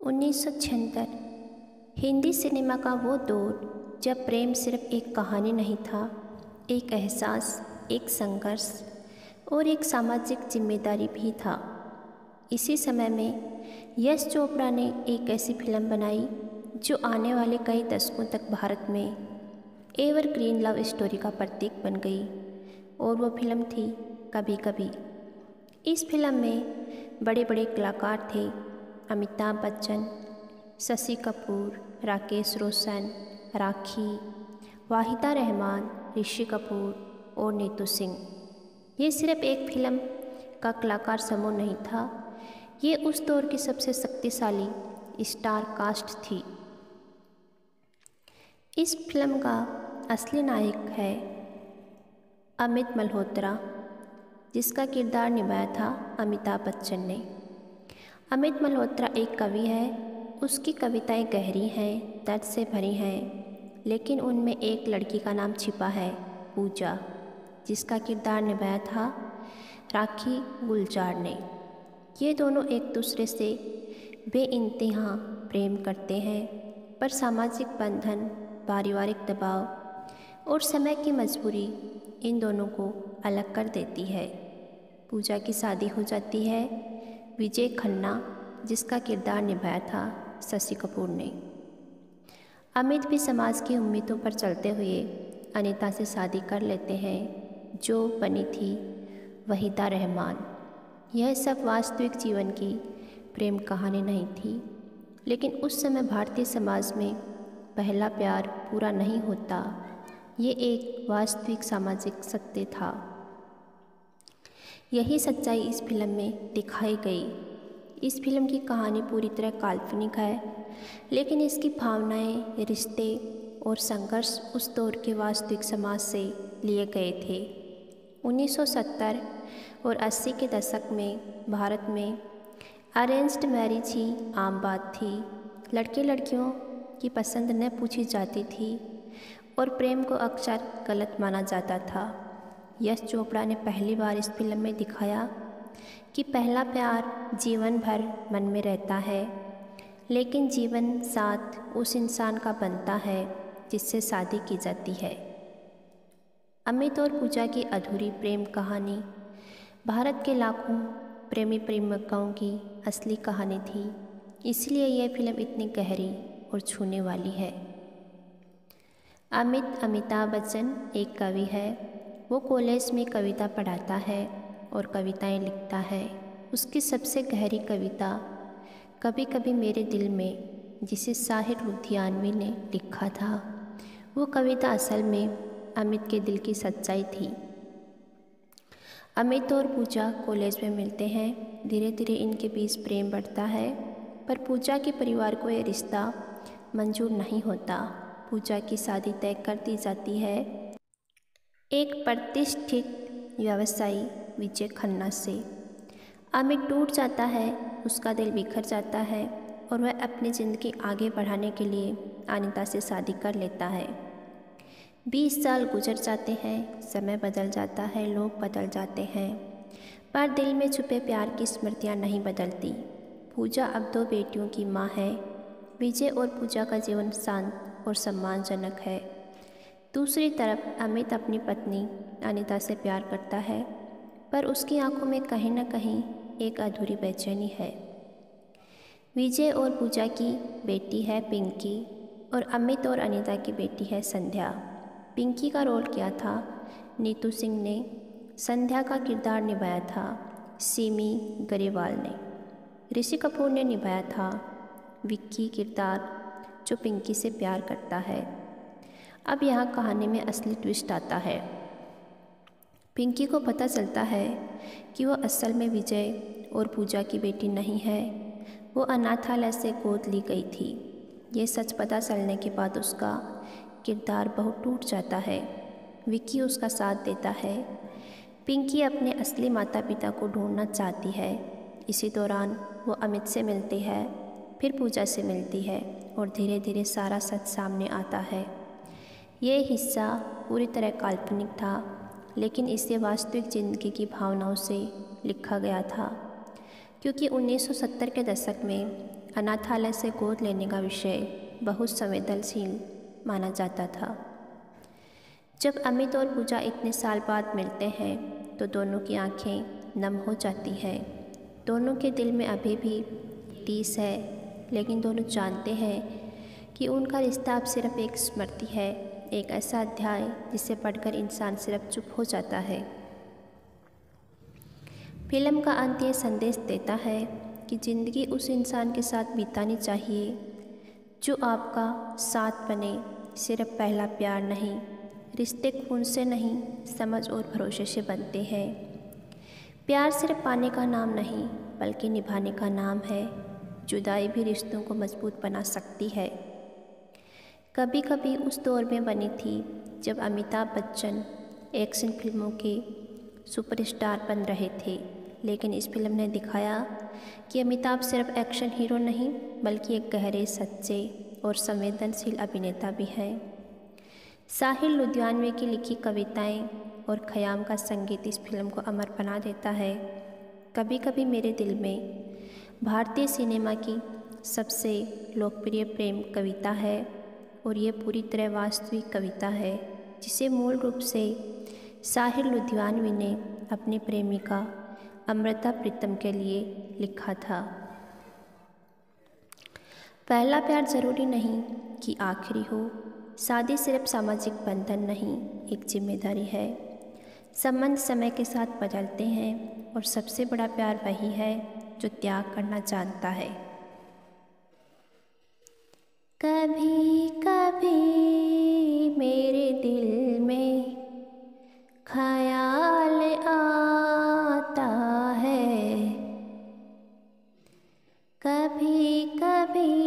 1976 Hindi cinema का वो दौर जब प्रेम सिर्फ एक कहानी नहीं था, एक एहसास, एक संघर्ष और एक सामाजिक जिम्मेदारी भी था। इसी समय में यश चोपड़ा ने एक ऐसी फिल्म बनाई जो आने वाले कई दशकों तक भारत में एवरग्रीन लव स्टोरी का प्रतीक बन गई, और वो फिल्म थी कभी कभी। इस फिल्म में बड़े बड़े कलाकार थे: अमिताभ बच्चन, शशि कपूर, राकेश रोशन, राखी, वाहिदा रहमान, ऋषि कपूर और नीतू सिंह। ये सिर्फ एक फिल्म का कलाकार समूह नहीं था, ये उस दौर की सबसे शक्तिशाली स्टार कास्ट थी। इस फिल्म का असली नायक है अमित मल्होत्रा, जिसका किरदार निभाया था अमिताभ बच्चन ने। अमित मल्होत्रा एक कवि है। उसकी कविताएं गहरी हैं, दर्द से भरी हैं, लेकिन उनमें एक लड़की का नाम छिपा है, पूजा, जिसका किरदार निभाया था राखी गुलजार ने। ये दोनों एक दूसरे से बेइंतहा प्रेम करते हैं, पर सामाजिक बंधन, पारिवारिक दबाव और समय की मजबूरी इन दोनों को अलग कर देती है। पूजा की शादी हो जाती है विजय खन्ना, जिसका किरदार निभाया था शशि कपूर ने। अमित भी समाज की उम्मीदों पर चलते हुए अनीता से शादी कर लेते हैं, जो बनी थी वहीदा रहमान। यह सब वास्तविक जीवन की प्रेम कहानी नहीं थी, लेकिन उस समय भारतीय समाज में पहला प्यार पूरा नहीं होता, ये एक वास्तविक सामाजिक सत्य था। यही सच्चाई इस फिल्म में दिखाई गई। इस फिल्म की कहानी पूरी तरह काल्पनिक है, लेकिन इसकी भावनाएं, रिश्ते और संघर्ष उस दौर के वास्तविक समाज से लिए गए थे। 1970 और 80 के दशक में भारत में अरेंज्ड मैरिज ही आम बात थी। लड़के लड़कियों की पसंद न पूछी जाती थी और प्रेम को अक्सर गलत माना जाता था। यश चोपड़ा ने पहली बार इस फिल्म में दिखाया कि पहला प्यार जीवन भर मन में रहता है, लेकिन जीवन साथ उस इंसान का बनता है जिससे शादी की जाती है। अमित और पूजा की अधूरी प्रेम कहानी भारत के लाखों प्रेमी प्रेमिकाओं की असली कहानी थी, इसलिए यह फिल्म इतनी गहरी और छूने वाली है। अमिताभ बच्चन एक कवि है। वो कॉलेज में कविता पढ़ाता है और कविताएं लिखता है। उसकी सबसे गहरी कविता कभी कभी मेरे दिल में, जिसे साहिर लुधियानवी ने लिखा था, वो कविता असल में अमित के दिल की सच्चाई थी। अमित और पूजा कॉलेज में मिलते हैं। धीरे धीरे इनके बीच प्रेम बढ़ता है, पर पूजा के परिवार को यह रिश्ता मंजूर नहीं होता। पूजा की शादी तय कर दी जाती है एक प्रतिष्ठित व्यवसायी विजय खन्ना से। अमित टूट जाता है, उसका दिल बिखर जाता है और वह अपनी ज़िंदगी आगे बढ़ाने के लिए अनीता से शादी कर लेता है। 20 साल गुजर जाते हैं, समय बदल जाता है, लोग बदल जाते हैं, पर दिल में छुपे प्यार की स्मृतियाँ नहीं बदलती। पूजा अब 2 बेटियों की माँ है। विजय और पूजा का जीवन शांत और सम्मानजनक है। दूसरी तरफ अमित अपनी पत्नी अनीता से प्यार करता है, पर उसकी आंखों में कहीं न कहीं एक अधूरी बेचैनी है। विजय और पूजा की बेटी है पिंकी और अमित और अनीता की बेटी है संध्या। पिंकी का रोल किया था नीतू सिंह ने। संध्या का किरदार निभाया था सिमी गरेवाल ने। ऋषि कपूर ने निभाया था विक्की किरदार, जो पिंकी से प्यार करता है। अब यहाँ कहानी में असली ट्विस्ट आता है। पिंकी को पता चलता है कि वो असल में विजय और पूजा की बेटी नहीं है, वो अनाथालय से गोद ली गई थी। ये सच पता चलने के बाद उसका किरदार बहुत टूट जाता है। विक्की उसका साथ देता है। पिंकी अपने असली माता पिता को ढूंढना चाहती है। इसी दौरान वो अमित से मिलती है, फिर पूजा से मिलती है और धीरे धीरे सारा सच सामने आता है। ये हिस्सा पूरी तरह काल्पनिक था, लेकिन इसे वास्तविक ज़िंदगी की भावनाओं से लिखा गया था, क्योंकि 1970 के दशक में अनाथालय से गोद लेने का विषय बहुत संवेदनशील माना जाता था। जब अमित और पूजा इतने साल बाद मिलते हैं तो दोनों की आंखें नम हो जाती हैं। दोनों के दिल में अभी भी टीस है, लेकिन दोनों जानते हैं कि उनका रिश्ता अब सिर्फ एक स्मृति है, एक ऐसा अध्याय जिसे पढ़कर इंसान सिर्फ चुप हो जाता है। फिल्म का अंत ये संदेश देता है कि ज़िंदगी उस इंसान के साथ बितानी चाहिए जो आपका साथ बने, सिर्फ पहला प्यार नहीं। रिश्ते खून से नहीं, समझ और भरोसे से बनते हैं। प्यार सिर्फ पाने का नाम नहीं, बल्कि निभाने का नाम है। जुदाई भी रिश्तों को मजबूत बना सकती है। कभी कभी उस दौर में बनी थी जब अमिताभ बच्चन एक्शन फिल्मों के सुपरस्टार बन रहे थे, लेकिन इस फिल्म ने दिखाया कि अमिताभ सिर्फ एक्शन हीरो नहीं, बल्कि एक गहरे, सच्चे और संवेदनशील अभिनेता भी हैं। साहिर लुधियानवी की लिखी कविताएं और ख़याम का संगीत इस फिल्म को अमर बना देता है। कभी कभी मेरे दिल में भारतीय सिनेमा की सबसे लोकप्रिय प्रेम कविता है, और ये पूरी तरह वास्तविक कविता है, जिसे मूल रूप से साहिर लुधियानवी ने अपनी प्रेमिका अमृता प्रीतम के लिए लिखा था। पहला प्यार ज़रूरी नहीं कि आखिरी हो। शादी सिर्फ सामाजिक बंधन नहीं, एक जिम्मेदारी है। संबंध समय के साथ बदलते हैं, और सबसे बड़ा प्यार वही है जो त्याग करना जानता है। कभी कभी मेरे दिल में ख्याल आता है, कभी कभी